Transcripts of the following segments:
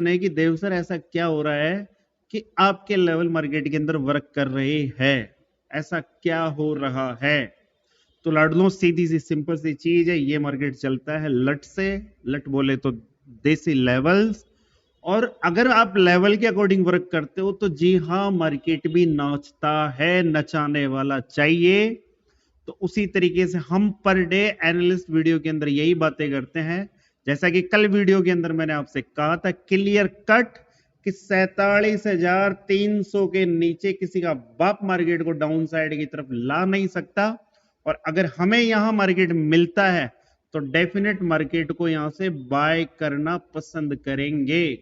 नहीं कि देव सर ऐसा क्या हो रहा है कि आपके लेवल मार्केट के अंदर वर्क कर रहे हैं, ऐसा क्या हो रहा है। तो लाडलो सीधी सी सिंपल सी चीज है, ये मार्केट चलता है लट से, लट बोले तो देसी लेवल्स। और अगर आप लेवल के अकॉर्डिंग वर्क करते हो तो जी हाँ, मार्केट भी नाचता है, नचाने वाला चाहिए। तो उसी तरीके से हम पर डे एनालिस्ट वीडियो के अंदर यही बातें करते हैं। जैसा कि कल वीडियो के अंदर मैंने आपसे कहा था क्लियर कट कि 47,300 के नीचे किसी का बाप मार्केट को डाउन साइड की तरफ ला नहीं सकता। और अगर हमें यहां मार्केट मिलता है तो डेफिनेट मार्केट को यहां से बाय करना पसंद करेंगे।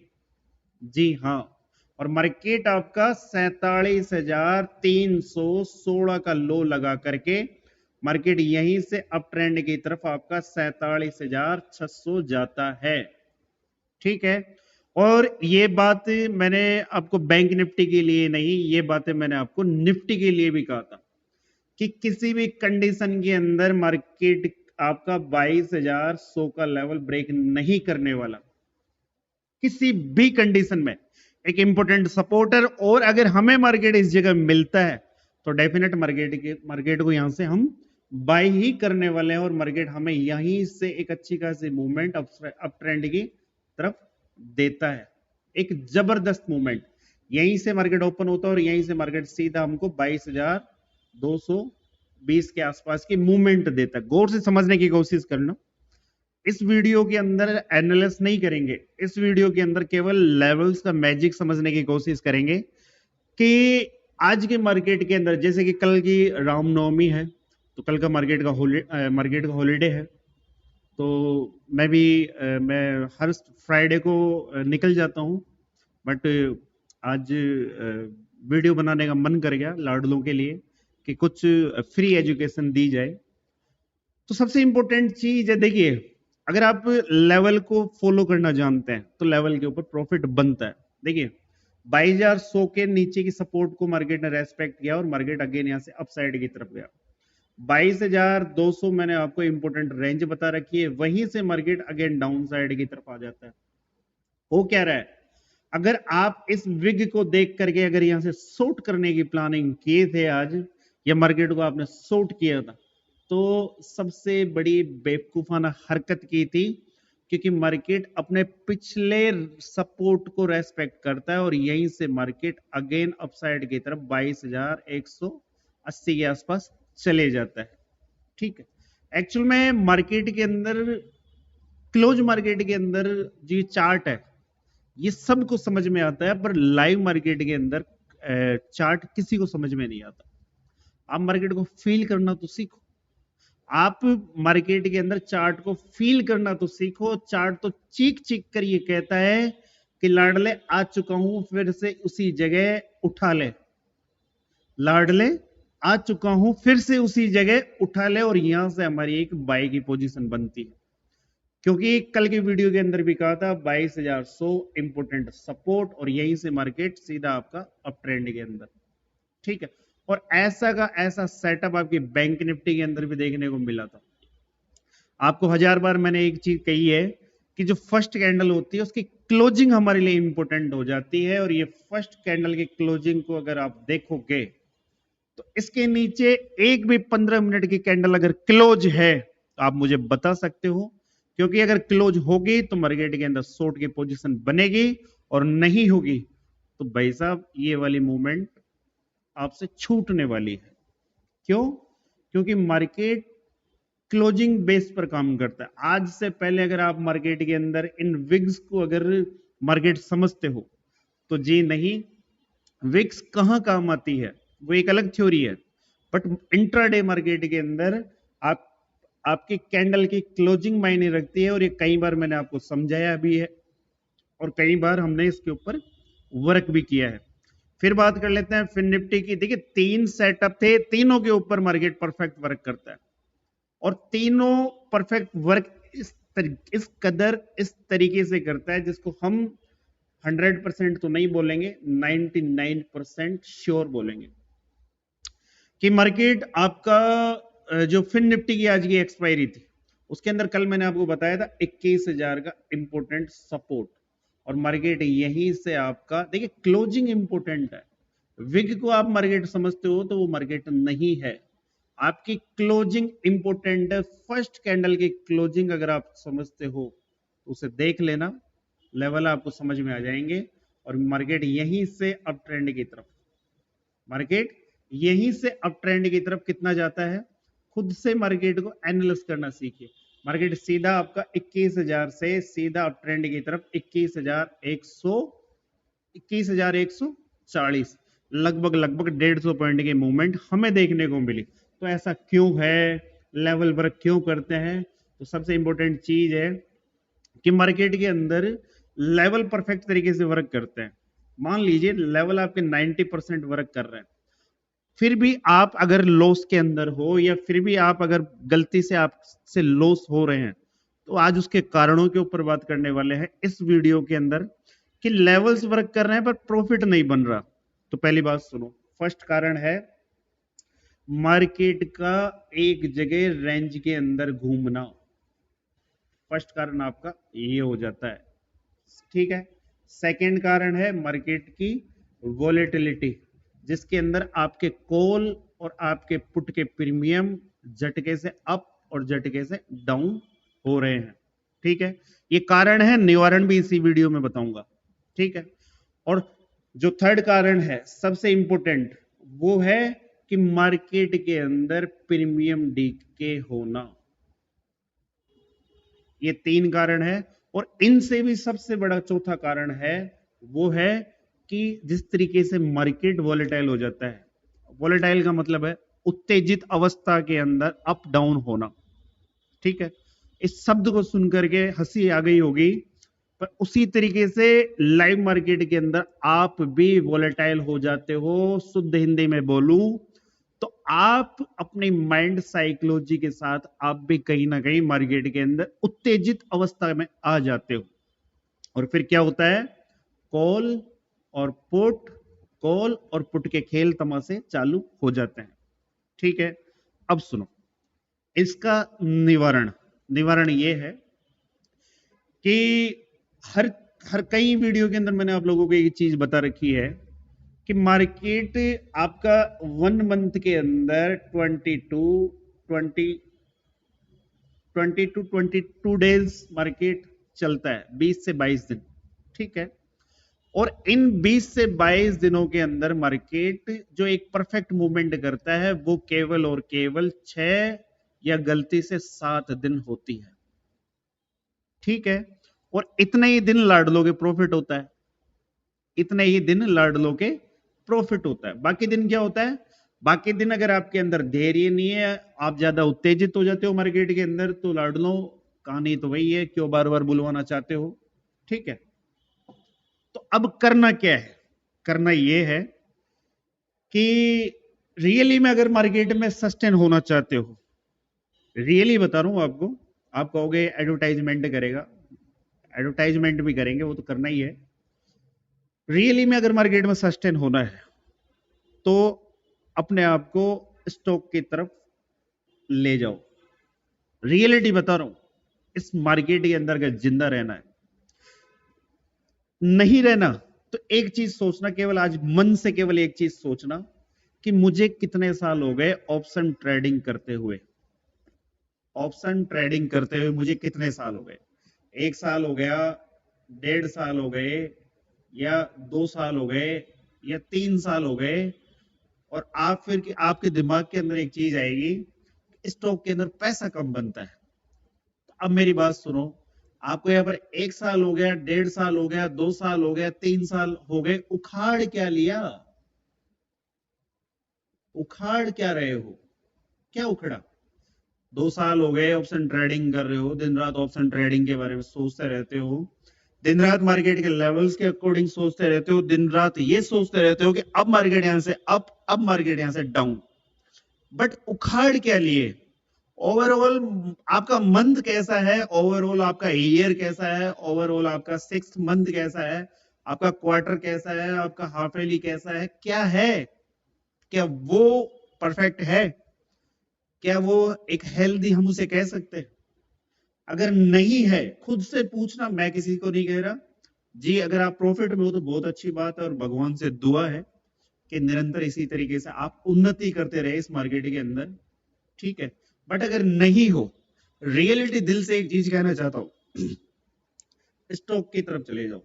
जी हाँ, और मार्केट आपका 47,316 का लो लगा करके मार्केट यहीं से अप ट्रेंड की तरफ आपका 47,600 जाता है। ठीक है, और ये बात मैंने आपको बैंक निफ्टी के लिए नहीं, ये बातें मैंने आपको निफ्टी के लिए भी कहा था कि किसी भी कंडीशन के अंदर मार्केट आपका 22,100 का लेवल ब्रेक नहीं करने वाला, किसी भी कंडीशन में एक इंपॉर्टेंट सपोर्टर। और अगर हमें मार्केट इस जगह मिलता है तो डेफिनेट मार्केट को यहां से हम बाय ही करने वाले हैं, और मार्केट हमें यहीं से एक अच्छी खासी मूवमेंट अप ट्रेंड की तरफ देता है, एक जबरदस्त मूवमेंट। यहीं से मार्केट ओपन होता है और यहीं से मार्केट सीधा हमको 22,220 के आसपास की मूवमेंट देता है। गौर से समझने की कोशिश करना, इस वीडियो के अंदर एनालिसिस नहीं करेंगे, इस वीडियो के अंदर केवल लेवल्स का मैजिक समझने की कोशिश करेंगे कि आज के मार्केट के अंदर, जैसे कि कल की रामनवमी है तो कल का मार्केट का हॉलीडे है। तो मैं हर फ्राइडे को निकल जाता हूं, बट आज वीडियो बनाने का मन कर गया लाडलों के लिए कि कुछ फ्री एजुकेशन दी जाए। तो सबसे इंपॉर्टेंट चीज है, देखिए अगर आप लेवल को फॉलो करना जानते हैं तो लेवल के ऊपर प्रॉफिट बनता है। देखिए 22,100 के नीचे की सपोर्ट को मार्केट ने रेस्पेक्ट किया और मार्केट अगेन यहां से अपसाइड की तरफ गया। 22,200 मैंने आपको इंपॉर्टेंट रेंज बता रखी है, वहीं से मार्केट अगेन डाउन साइड की तरफ आ जाता है। वो क्या रहा है, अगर आप इस विग को देख करके अगर यहां से शॉर्ट करने की प्लानिंग किए थे आज, या मार्केट को आपने शॉर्ट किया था, तो सबसे बड़ी बेवकूफाना हरकत की थी, क्योंकि मार्केट अपने पिछले सपोर्ट को रेस्पेक्ट करता है और यहीं से मार्केट अगेन अपसाइड की तरफ 22,180 के आसपास चले जाता है। ठीक है, एक्चुअल में मार्केट के अंदर, क्लोज मार्केट के अंदर जो चार्ट है ये सबको समझ में आता है, पर लाइव मार्केट के अंदर चार्ट किसी को समझ में नहीं आता। आप मार्केट को फील करना तो सीखो, आप मार्केट के अंदर चार्ट को फील करना तो सीखो। चार्ट तो चीख चीख कर ये कहता है कि लाडले आ चुका हूं, फिर से उसी जगह उठा ले, लाडले आ चुका हूं, फिर से उसी जगह उठा ले। और यहां से हमारी एक बाई की पोजीशन बनती है, क्योंकि कल के वीडियो के अंदर भी कहा था 22,100 इंपोर्टेंट सपोर्ट, और यहीं से मार्केट सीधा आपका अप ट्रेंड के अंदर। ठीक है, और ऐसा का ऐसा सेटअप आपकी बैंक निफ्टी के अंदर भी देखने को मिला था। आपको 1000 बार मैंने एक चीज कही है कि जो फर्स्ट कैंडल होती है उसकी क्लोजिंग हमारे लिए इंपॉर्टेंट हो जाती है, और ये फर्स्ट कैंडल की क्लोजिंग को अगर आप देखोगे तो इसके नीचे एक भी 15 मिनट की कैंडल अगर क्लोज है तो आप मुझे बता सकते हो, क्योंकि अगर क्लोज होगी तो मार्केट के अंदर शॉर्ट की पोजीशन बनेगी, और नहीं होगी तो भाई साहब ये वाली मूवमेंट आपसे छूटने वाली है। क्यों? क्योंकि मार्केट क्लोजिंग बेस पर काम करता है। आज से पहले अगर आप मार्केट के अंदर इन विग्स को अगर मार्केट समझते हो तो जी नहीं, विक्स कहां काम आती है वो एक अलग थ्योरी है, बट इंट्राडे मार्केट के अंदर आप आपकी कैंडल की क्लोजिंग मायने रखती है, और ये कई बार मैंने आपको समझाया भी है और कई बार हमने इसके ऊपर वर्क भी किया है। फिर बात कर लेते हैं फिर निफ्टी की। देखिए 3 सेटअप थे, तीनों के ऊपर मार्केट परफेक्ट वर्क करता है, और तीनों परफेक्ट वर्क इस कदर इस तरीके से करता है जिसको हम 100% तो नहीं बोलेंगे, 99% श्योर बोलेंगे कि मार्केट आपका जो फिन निफ्टी की आज की एक्सपायरी थी उसके अंदर कल मैंने आपको बताया था 21,000 का इंपॉर्टेंट सपोर्ट, और मार्केट यहीं से आपका, देखिए क्लोजिंग इंपोर्टेंट है। विग को आप मार्केट समझते हो तो वो मार्केट नहीं है, आपकी क्लोजिंग इंपोर्टेंट है। फर्स्ट कैंडल की क्लोजिंग अगर आप समझते हो तो उसे देख लेना, लेवल आपको समझ में आ जाएंगे। और मार्केट यहीं से अप ट्रेंड की तरफ, मार्केट यहीं से अप ट्रेंड की तरफ कितना जाता है, खुद से मार्केट को एनालिसिस करना सीखिए। मार्केट सीधा आपका 21,000 से सीधा अप ट्रेंड की तरफ 21,140, लगभग लगभग 150 पॉइंट की मूवमेंट हमें देखने को मिली। तो ऐसा क्यों है, लेवल वर्क क्यों करते हैं? तो सबसे इंपॉर्टेंट चीज है कि मार्केट के अंदर लेवल परफेक्ट तरीके से वर्क करते हैं। मान लीजिए लेवल आपके 90% वर्क कर रहे हैं, फिर भी आप अगर लॉस के अंदर हो या फिर भी आप अगर गलती से आपसे लॉस हो रहे हैं, तो आज उसके कारणों के ऊपर बात करने वाले हैं इस वीडियो के अंदर कि लेवल्स वर्क कर रहे हैं पर प्रॉफिट नहीं बन रहा। तो पहली बात सुनो, फर्स्ट कारण है मार्केट का एक जगह रेंज के अंदर घूमना। फर्स्ट कारण आपका ये हो जाता है, ठीक है। सेकंड कारण है मार्केट की वोलेटिलिटी, जिसके अंदर आपके कॉल और आपके पुट के प्रीमियम झटके से अप और झटके से डाउन हो रहे हैं, ठीक है। ये कारण है, निवारण भी इसी वीडियो में बताऊंगा, ठीक है। और जो थर्ड कारण है सबसे इंपॉर्टेंट, वो है कि मार्केट के अंदर प्रीमियम डीके होना। ये तीन कारण है। और इनसे भी सबसे बड़ा चौथा कारण है, वो है कि जिस तरीके से मार्केट वॉलेटाइल हो जाता है, वॉलेटाइल का मतलब है उत्तेजित अवस्था के अंदर अप डाउन होना, ठीक है। इस शब्द को सुनकर के हंसी आ गई होगी, पर उसी तरीके से लाइव मार्केट के अंदर आप भी वॉलेटाइल हो जाते हो। शुद्ध हिंदी में बोलूं तो आप अपने माइंड साइकोलॉजी के साथ आप भी कहीं ना कहीं मार्केट के अंदर उत्तेजित अवस्था में आ जाते हो। और फिर क्या होता है, कॉल और पुट, कॉल और पुट के खेल तमाशे चालू हो जाते हैं, ठीक है। अब सुनो इसका निवारण, निवारण ये है कि हर हर कई वीडियो के अंदर मैंने आप लोगों को एक चीज बता रखी है कि मार्केट आपका 1 मंथ के अंदर 22 डेज मार्केट चलता है, 20 से 22 दिन, ठीक है। और इन 20 से 22 दिनों के अंदर मार्केट जो एक परफेक्ट मूवमेंट करता है वो केवल और केवल 6 या गलती से 7 दिन होती है, ठीक है। और इतने ही दिन लाडलों के प्रॉफिट होता है, इतने ही दिन लाडलों के प्रॉफिट होता है। बाकी दिन क्या होता है, बाकी दिन अगर आपके अंदर धैर्य नहीं है, आप ज्यादा उत्तेजित हो जाते हो मार्केट के अंदर, तो लाडलों कहानी तो वही है, क्यों बार बार बुलवाना चाहते हो, ठीक है। तो अब करना क्या है, करना यह है कि रियली में अगर मार्केट में सस्टेन होना चाहते हो, रियली बता रहा हूं आपको, आप कहोगे एडवर्टाइजमेंट करेगा, एडवर्टाइजमेंट भी करेंगे, वो तो करना ही है। रियली में अगर मार्केट में सस्टेन होना है तो अपने आप को स्टॉक की तरफ ले जाओ। रियलिटी बता रहा हूं, इस मार्केट के अंदर का जिंदा रहना है, नहीं रहना तो एक चीज सोचना, केवल आज मन से केवल एक चीज सोचना कि मुझे कितने साल हो गए ऑप्शन ट्रेडिंग करते हुए, ऑप्शन ट्रेडिंग करते हुए मुझे कितने साल हो गए। 1 साल हो गया, 1.5 साल हो गए, या 2 साल हो गए, या 3 साल हो गए। और आप फिर आपके दिमाग के अंदर एक चीज आएगी, स्टॉक के अंदर पैसा कम बनता है। तो अब मेरी बात सुनो, आपको यहाँ पर 1 साल हो गया, 1.5 साल हो गया, 2 साल हो गया, 3 साल हो गए, उखाड़ क्या लिया, उखाड़ क्या रहे हो, क्या उखड़ा? 2 साल हो गए ऑप्शन ट्रेडिंग कर रहे हो, दिन रात ऑप्शन ट्रेडिंग के बारे में सोचते रहते हो, दिन रात मार्केट के लेवल्स के अकॉर्डिंग सोचते रहते हो, दिन रात ये सोचते रहते हो कि अब मार्केट यहां से अप, अब मार्केट यहां से डाउन, बट उखाड़ क्या लिए? ओवरऑल आपका मंथ कैसा है, ओवरऑल आपका ईयर कैसा है, ओवरऑल आपका 6 मंथ कैसा है, आपका क्वार्टर कैसा है, आपका हाफ ईयरली कैसा है, क्या है, क्या वो परफेक्ट है, क्या वो एक हेल्दी हम उसे कह सकते हैं? अगर नहीं है, खुद से पूछना, मैं किसी को नहीं कह रहा, जी अगर आप प्रॉफिट में हो तो बहुत अच्छी बात है, और भगवान से दुआ है कि निरंतर इसी तरीके से आप उन्नति करते रहे इस मार्केट के अंदर, ठीक है। बट अगर नहीं हो, रियलिटी दिल से एक चीज कहना चाहता हूं, स्टॉक की तरफ चले जाओ।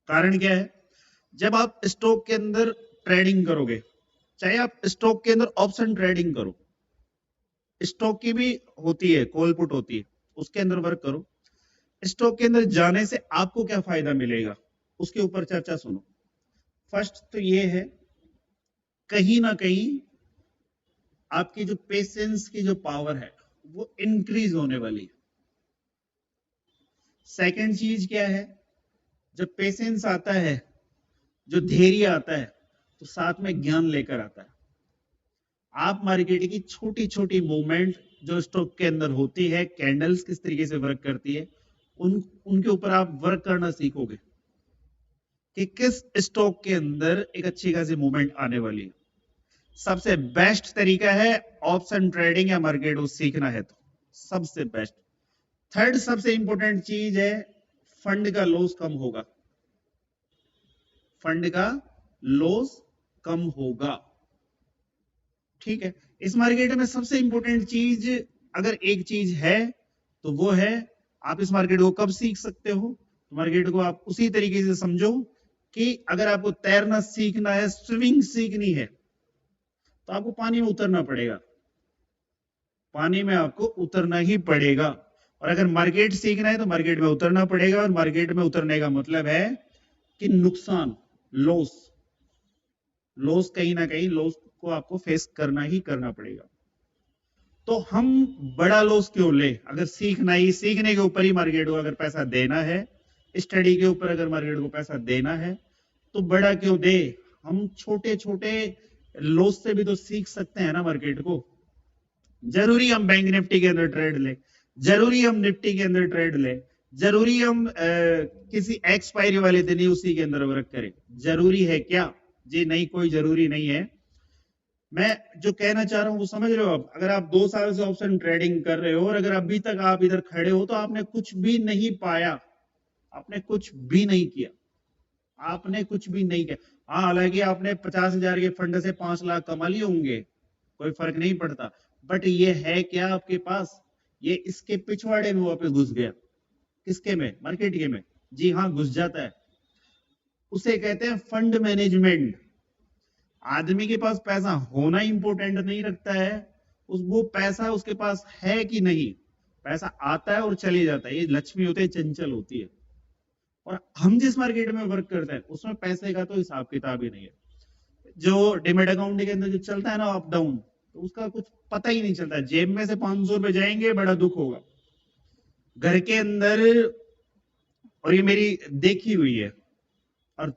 कारण क्या है, जब आप स्टॉक के अंदर ट्रेडिंग करोगे, चाहे आप स्टॉक के अंदर ऑप्शन ट्रेडिंग करो, स्टॉक की भी होती है, कॉल पुट होती है, उसके अंदर वर्क करो। स्टॉक के अंदर जाने से आपको क्या फायदा मिलेगा, उसके ऊपर चर्चा सुनो। फर्स्ट तो ये है, कहीं ना कहीं आपकी जो पेशेंस की जो पावर है वो इंक्रीज होने वाली है। सेकंड चीज क्या है, जब पेशेंस आता है, जो धैर्य आता है, तो साथ में ज्ञान लेकर आता है। आप मार्केट की छोटी छोटी मूवमेंट जो स्टॉक के अंदर होती है, कैंडल्स किस तरीके से वर्क करती है, उनके ऊपर आप वर्क करना सीखोगे कि किस स्टॉक के अंदर एक अच्छी खासी मूवमेंट आने वाली है। सबसे बेस्ट तरीका है ऑप्शन ट्रेडिंग या मार्केट को सीखना है तो सबसे बेस्ट। थर्ड सबसे इंपॉर्टेंट चीज है, फंड का लॉस कम होगा, फंड का लॉस कम होगा, ठीक है। इस मार्केट में सबसे इंपॉर्टेंट चीज अगर एक चीज है तो वो है, आप इस मार्केट को कब सीख सकते हो, तो मार्केट को आप उसी तरीके से समझो कि अगर आपको तैरना सीखना है, स्विमिंग सीखनी है, तो आपको पानी में उतरना पड़ेगा, पानी में आपको उतरना ही पड़ेगा। और अगर मार्केट सीखना है तो मार्केट में उतरना पड़ेगा, और मार्केट में उतरने का मतलब है कि नुकसान, लॉस, लॉस कहीं ना कहीं लॉस को आपको फेस करना ही करना पड़ेगा। तो हम बड़ा लॉस क्यों ले, अगर सीखना ही, सीखने के ऊपर ही मार्केट को अगर पैसा देना है, स्टडी के ऊपर अगर मार्केट को पैसा देना है, तो बड़ा क्यों दे, हम छोटे छोटे लॉस से भी तो सीख सकते हैं ना मार्केट को। जरूरी हम बैंक निफ्टी के अंदर ट्रेड ले, जरूरी हम निफ्टी के अंदर ट्रेड ले, जरूरी हम किसी एक्सपायरी वाले दिन ही उसी के अंदर वर्क करें, जरूरी है क्या? जी नहीं, कोई जरूरी नहीं है। मैं जो कहना चाह रहा हूं वो समझ रहे हो आप? अगर आप 2 साल से ऑप्शन ट्रेडिंग कर रहे हो और अगर अभी तक आप इधर खड़े हो तो आपने कुछ भी नहीं पाया, आपने कुछ भी नहीं किया, आपने कुछ भी नहीं किया। हाँ, हालांकि आपने 50,000 के फंड से 5 लाख कमा लिए होंगे, कोई फर्क नहीं पड़ता, बट ये है क्या आपके पास? ये इसके पिछवाड़े में वापस घुस गया। किसके में? मार्केट के में। जी हाँ, घुस जाता है। उसे कहते हैं फंड मैनेजमेंट। आदमी के पास पैसा होना इंपॉर्टेंट नहीं रखता है, वो पैसा उसके पास है कि नहीं। पैसा आता है और चले जाता है, ये लक्ष्मी होते है, चंचल होती है। और हम जिस मार्केट में वर्क करते हैं उसमें पैसे का तो हिसाब किताब ही नहीं है। जो डिमेट अकाउंट के अंदर जो चलता है ना अप डाउन, तो उसका कुछ पता ही नहीं चलता। जेब में से 500 रुपए जाएंगे, बड़ा दुख होगा। घर के अंदर, और ये मेरी देखी हुई है, और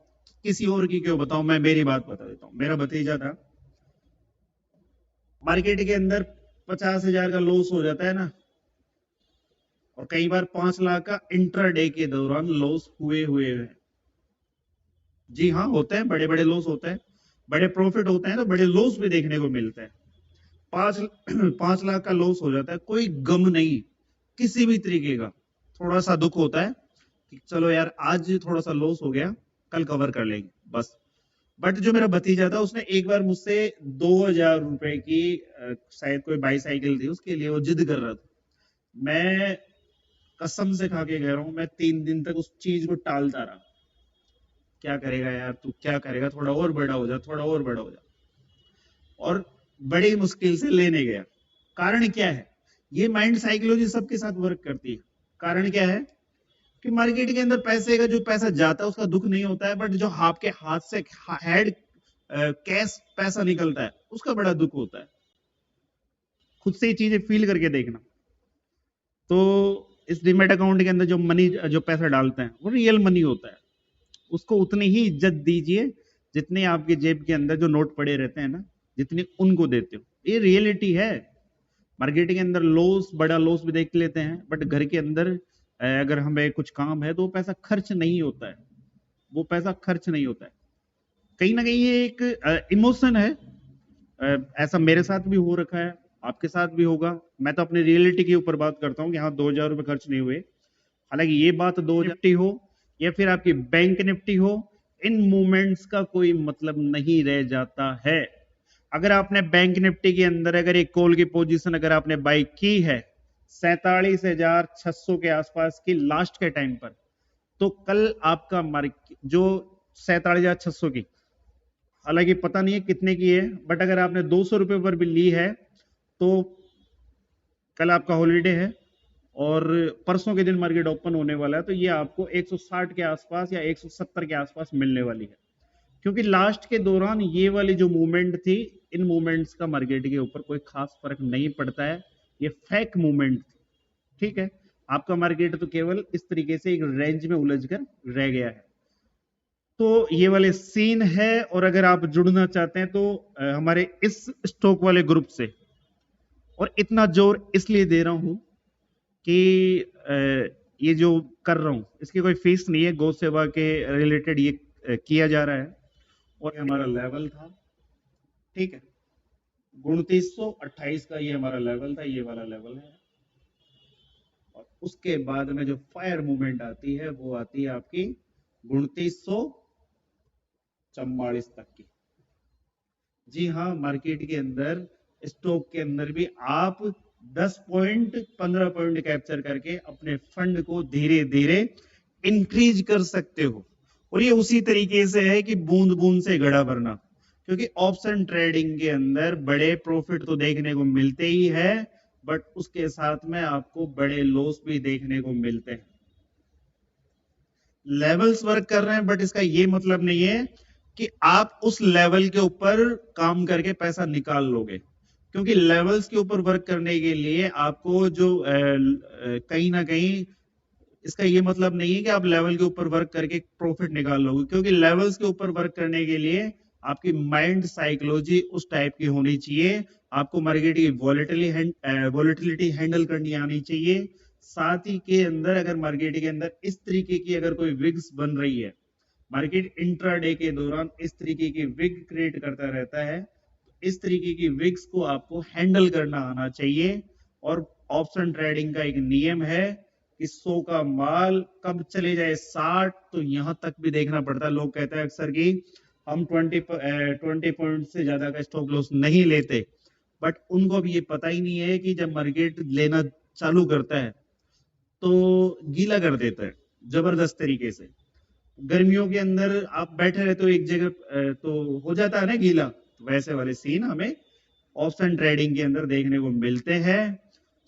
किसी और की क्यों बताऊं, मैं मेरी बात बता देता हूँ। मेरा भतीजा था, मार्केट के अंदर 50,000 का लॉस हो जाता है ना, और कई बार 5 लाख का इंट्राडे के दौरान लॉस हुए हुए हैं। जी हाँ, होते हैं, बड़े बड़े लॉस होते हैं, बड़े प्रॉफिट होते हैं तो बड़े लॉस भी देखने को मिलते हैं। 5 लाख का लॉस हो जाता है, कोई गम नहीं किसी भी तरीके का। थोड़ा सा दुख होता है कि चलो यार आज थोड़ा सा लॉस हो गया, कल कवर कर लेंगे, बस। बट जो मेरा भतीजा था उसने एक बार मुझसे 2,000 रुपए की शायद कोई बाईसाइकिल थी, उसके लिए वो जिद कर रहा था। मैं कसम से खा के कह रहा हूं, मैं 3 दिन तक उस चीज को टालता रहा। क्या करेगा यार तू, क्या करेगा, थोड़ा और बड़ा हो जा, थोड़ा और बड़ा हो जा। और बड़ी मुश्किल से लेने गया। कारण क्या है? ये माइंड साइकोलॉजी सबके साथ वर्क करती है। कारण क्या है कि मार्केट के अंदर पैसे का, जो पैसा जाता है उसका दुख नहीं होता है, बट जो आपके हाथ से हेड कैश पैसा निकलता है उसका बड़ा दुख होता है। खुद से ये चीजें फील करके देखना। तो इस डीमेट अकाउंट के अंदर जो मनी, जो पैसा डालते हैं वो रियल मनी होता है, उसको उतनी ही इज्जत दीजिए जितने आपके जेब के अंदर जो नोट पड़े रहते हैं ना, जितने उनको देते हो। ये रियलिटी है। मार्केट के अंदर लॉस, बड़ा लॉस भी देख लेते हैं, बट घर के अंदर अगर हमें कुछ काम है तो वो पैसा खर्च नहीं होता है, वो पैसा खर्च नहीं होता है। कहीं ना कहीं ये एक इमोशन है। ऐसा मेरे साथ भी हो रखा है, आपके साथ भी होगा। मैं तो अपनी रियलिटी के ऊपर बात करता हूँ कि हाँ 2,000 रुपए खर्च नहीं हुए। हालांकि ये बात 2,000 निफ्टी हो या फिर आपकी बैंक निफ्टी हो, इन मूवमेंट्स का कोई मतलब नहीं रह जाता है। अगर आपने बैंक निफ्टी के अंदर अगर एक कॉल की पोजीशन अगर आपने बाई की है 47,600 के आसपास की लास्ट के टाइम पर, तो कल आपका मार्केट जो 47,600 की, हालांकि पता नहीं है कितने की है, बट अगर आपने 200 रुपए पर भी ली है तो कल आपका हॉलीडे है और परसों के दिन मार्केट ओपन होने वाला है, तो ये आपको 160 के आसपास या 170 के आसपास मिलने वाली है। क्योंकि लास्ट के दौरान ये वाली जो मूवमेंट थी, इन मूवमेंट्स का मार्केट के ऊपर कोई खास फर्क नहीं पड़ता है, ये फेक मूवमेंट थी। ठीक है, आपका मार्केट तो केवल इस तरीके से एक रेंज में उलझ कर रह गया है। तो ये वाले सीन है, और अगर आप जुड़ना चाहते हैं तो हमारे इस स्टॉक वाले ग्रुप से, और इतना जोर इसलिए दे रहा हूं कि ये जो कर रहा हूं इसकी कोई फीस नहीं है, गौ सेवा के रिलेटेड ये किया जा रहा है। और हमारा लेवल था, ठीक है, 2928 का ये हमारा लेवल था, ये वाला लेवल है। और उसके बाद में जो फायर मूवमेंट आती है वो आती है आपकी 2944 तक की। जी हाँ, मार्केट के अंदर, स्टॉक के अंदर भी आप 10 पॉइंट 15 पॉइंट कैप्चर करके अपने फंड को धीरे धीरे इंक्रीज कर सकते हो। और ये उसी तरीके से है कि बूंद बूंद से घड़ा भरना, क्योंकि ऑप्शन ट्रेडिंग के अंदर बड़े प्रॉफिट तो देखने को मिलते ही है, बट उसके साथ में आपको बड़े लॉस भी देखने को मिलते हैं। लेवल्स वर्क कर रहे हैं, बट इसका ये मतलब नहीं है कि आप उस लेवल के ऊपर काम करके पैसा निकाल लोगे। क्योंकि लेवल्स के ऊपर वर्क करने के लिए आपको जो कहीं ना कहीं, इसका ये मतलब नहीं है कि आप लेवल के ऊपर वर्क करके प्रॉफिट निकाल लोगे, क्योंकि लेवल्स के ऊपर वर्क करने के लिए आपकी माइंड साइकोलॉजी उस टाइप की होनी चाहिए, आपको मार्केट की वॉलेटिलिटी हैंडल करनी आनी चाहिए। साथ ही के अंदर अगर मार्केट के अंदर इस तरीके की अगर कोई विग्स बन रही है, मार्केट इंट्राडे के दौरान इस तरीके की विग क्रिएट करता रहता है, तो इस तरीके की विग्स को आपको हैंडल करना आना चाहिए। और ऑप्शन ट्रेडिंग का एक नियम है कि 100 का माल कब चले जाए 60, तो यहां तक भी देखना पड़ता है। लोग कहते हैं अक्सर कि हम 20 पॉइंट से ज्यादा का स्टॉप लॉस नहीं लेते, बट उनको भी ये पता ही नहीं है कि जब मार्केट लेना चालू करता है तो गीला कर देता है जबरदस्त तरीके से। गर्मियों के अंदर आप बैठे रहते हो एक जगह, तो हो जाता है ना गीला, तो वैसे वाले सीन हमें ऑप्शन ट्रेडिंग के अंदर देखने को मिलते हैं।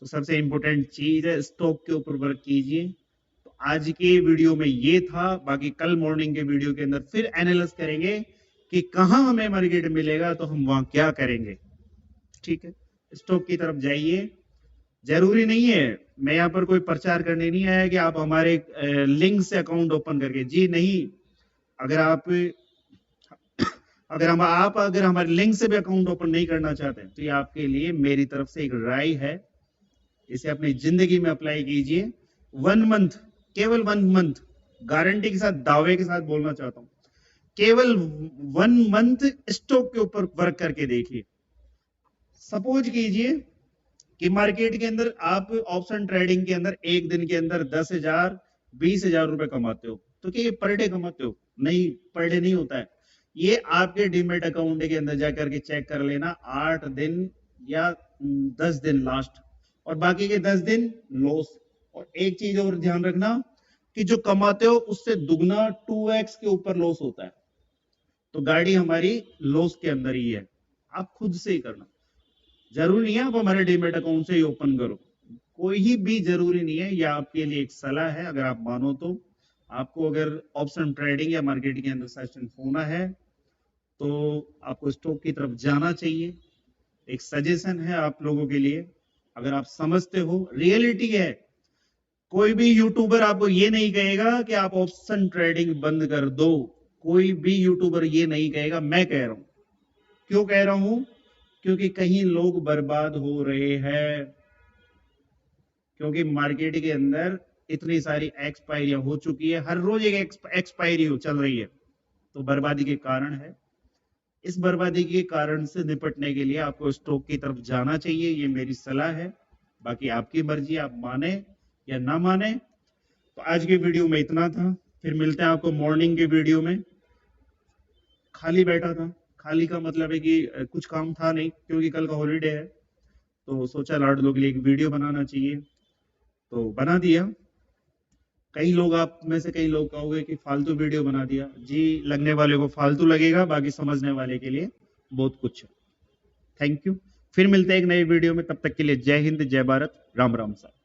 तो सबसे इंपॉर्टेंट चीज है, स्टॉक के ऊपर वर्क कीजिए। तो आज के वीडियो में ये था, बाकी कल मॉर्निंग के वीडियो के अंदर फिर एनालिसिस करेंगे कि कहां हमें मार्केट मिलेगा तो हम वहां क्या करेंगे। ठीक है, स्टॉक की तरफ जाइए। जरूरी नहीं है, मैं यहाँ पर कोई प्रचार करने नहीं आया कि आप हमारे लिंक से अकाउंट ओपन करके, जी नहीं। अगर अगर हमारे लिंक से भी अकाउंट ओपन नहीं करना चाहते तो ये आपके लिए मेरी तरफ से एक राय है, इसे अपनी जिंदगी में अप्लाई कीजिए। 1 मंथ, केवल 1 मंथ गारंटी के साथ, दावे के साथ बोलना चाहता हूं, केवल 1 मंथ स्टॉक के ऊपर वर्क करके देखिए। सपोज कीजिए कि मार्केट के अंदर आप ऑप्शन ट्रेडिंग के अंदर एक दिन के अंदर 10,000 20,000 रुपए कमाते हो, तो क्या ये पर डे कमाते हो? नहीं, पर डे नहीं होता है। ये आपके डीमेट अकाउंट के अंदर जाकर के चेक कर लेना, 8 दिन या 10 दिन लास्ट, और बाकी के 10 दिन लॉस। और एक चीज और ध्यान रखना कि जो कमाते हो उससे दुगना 2x के ऊपर लॉस होता है, तो गाड़ी हमारी लॉस के अंदर ही है। आप खुद से ही करना, जरूरी नहीं है आप हमारे डीमेट अकाउंट से ही ओपन करो, कोई भी जरूरी नहीं है। यह आपके लिए एक सलाह है, अगर आप मानो तो। आपको अगर ऑप्शन ट्रेडिंग या मार्केट के अंदर सेशन होना है तो आपको स्टॉक की तरफ जाना चाहिए। एक सजेशन है आप लोगों के लिए, अगर आप समझते हो, रियलिटी है। कोई भी यूट्यूबर आपको ये नहीं कहेगा कि आप ऑप्शन ट्रेडिंग बंद कर दो, कोई भी यूट्यूबर ये नहीं कहेगा, मैं कह रहा हूं। क्यों कह रहा हूं? क्योंकि कहीं लोग बर्बाद हो रहे हैं, क्योंकि मार्केट के अंदर इतनी सारी एक्सपायरी हो चुकी है, हर रोज एक एक्सपायरी चल रही है, तो बर्बादी के कारण है। इस बर्बादी के कारण से निपटने के लिए आपको स्टॉक की तरफ जाना चाहिए, ये मेरी सलाह है। बाकी आपकी मर्जी, आप माने या ना माने। तो आज के वीडियो में इतना था। फिर मिलते हैं आपको मॉर्निंग के वीडियो में। खाली बैठा था, खाली का मतलब है कि कुछ काम था नहीं, क्योंकि कल का हॉलीडे है, तो सोचा लाड लोग के लिए एक वीडियो बनाना चाहिए, तो बना दिया। कई लोग, आप में से कई लोग कहोगे कि फालतू वीडियो बना दिया। जी, लगने वाले को फालतू लगेगा, बाकी समझने वाले के लिए बहुत कुछ है। Thank you. फिर मिलते हैं एक नए वीडियो में, तब तक के लिए जय हिंद, जय भारत, राम राम साहब।